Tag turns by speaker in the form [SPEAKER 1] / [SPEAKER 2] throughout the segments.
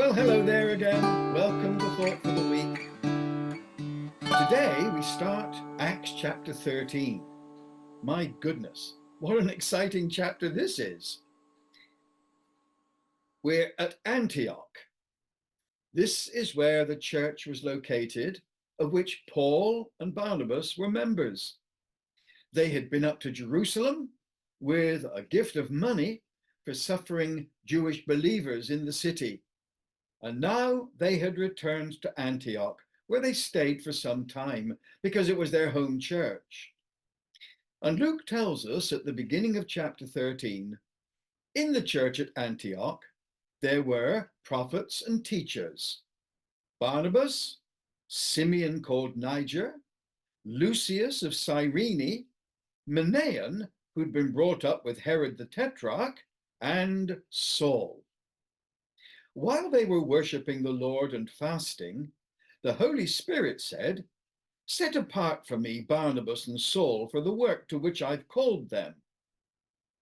[SPEAKER 1] Well, hello there again. Welcome to Thought for the Week. Today we start Acts chapter 13. My goodness, what an exciting chapter this is. We're at Antioch. This is where the church was located, of which Paul and Barnabas were members. They had been up to Jerusalem with a gift of money for suffering Jewish believers in the city. And now they had returned to Antioch, where they stayed for some time because it was their home church. And Luke tells us at the beginning of chapter 13, in the church at Antioch, there were prophets and teachers: Barnabas, Simeon called Niger, Lucius of Cyrene, Manaen, who'd been brought up with Herod the Tetrarch, and Saul. While they were worshipping the Lord and fasting, the Holy Spirit said, "Set apart for me Barnabas and Saul for the work to which I've called them."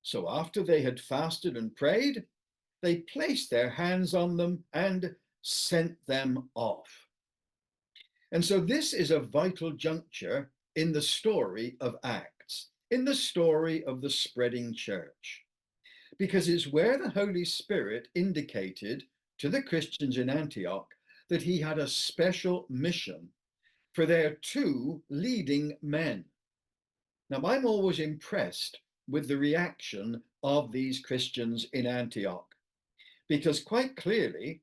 [SPEAKER 1] So after they had fasted and prayed, they placed their hands on them and sent them off. And so this is a vital juncture in the story of Acts, in the story of the spreading church, because it's where the Holy Spirit indicated to the Christians in Antioch that he had a special mission for their two leading men. Now, I'm always impressed with the reaction of these Christians in Antioch, because quite clearly,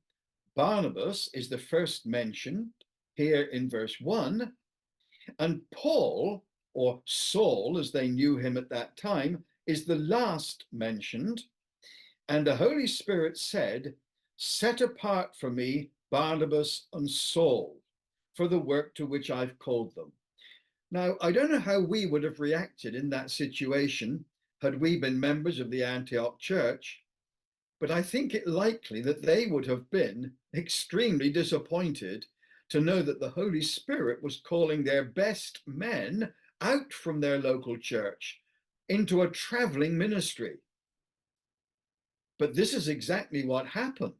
[SPEAKER 1] Barnabas is the first mentioned here in verse 1, and Paul, or Saul as they knew him at that time, is the last mentioned. And the Holy Spirit said, "Set apart for me Barnabas and Saul for the work to which I've called them." Now, I don't know how we would have reacted in that situation had we been members of the Antioch church, but I think it likely that they would have been extremely disappointed to know that the Holy Spirit was calling their best men out from their local church into a traveling ministry. But this is exactly what happened.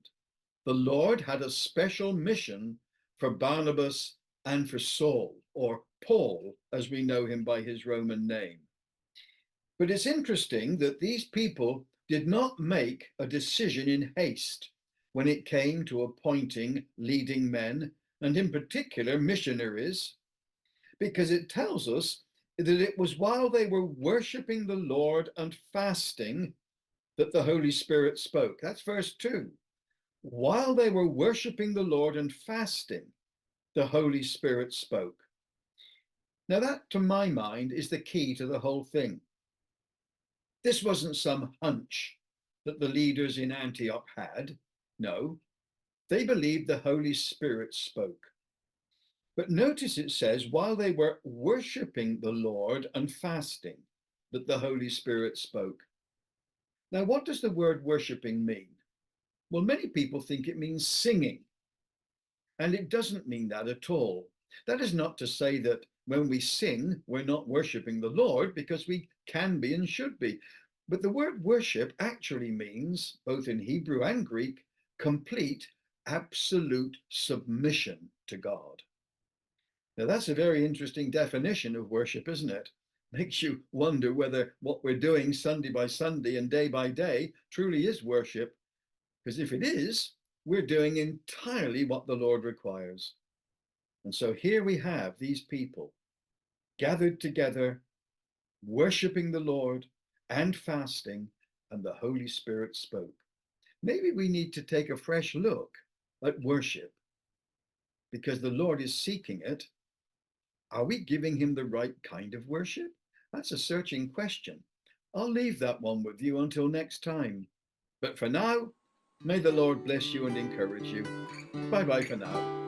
[SPEAKER 1] The Lord had a special mission for Barnabas and for Saul, or Paul, as we know him by his Roman name. But it's interesting that these people did not make a decision in haste when it came to appointing leading men, and in particular missionaries, because it tells us that it was while they were worshiping the Lord and fasting that the Holy Spirit spoke. That's verse 2. While they were worshiping the Lord and fasting, the Holy Spirit spoke. Now that, to my mind, is the key to the whole thing. This wasn't some hunch that the leaders in Antioch had. No, they believed the Holy Spirit spoke. But notice it says, while they were worshiping the Lord and fasting, that the Holy Spirit spoke. Now, what does the word worshiping mean? Well, many people think it means singing, and it doesn't mean that at all. That is not to say that when we sing, we're not worshiping the Lord, because we can be and should be. But the word worship actually means, both in Hebrew and Greek, complete, absolute submission to God. Now, that's a very interesting definition of worship, isn't it? Makes you wonder whether what we're doing Sunday by Sunday and day by day truly is worship. Because if it is, we're doing entirely what the Lord requires. And so here we have these people gathered together, worshiping the Lord and fasting, and the Holy Spirit spoke. Maybe we need to take a fresh look at worship, because the Lord is seeking it. Are we giving him the right kind of worship? That's a searching question. I'll leave that one with you until next time. But for now, may the Lord bless you and encourage you. Bye-bye for now.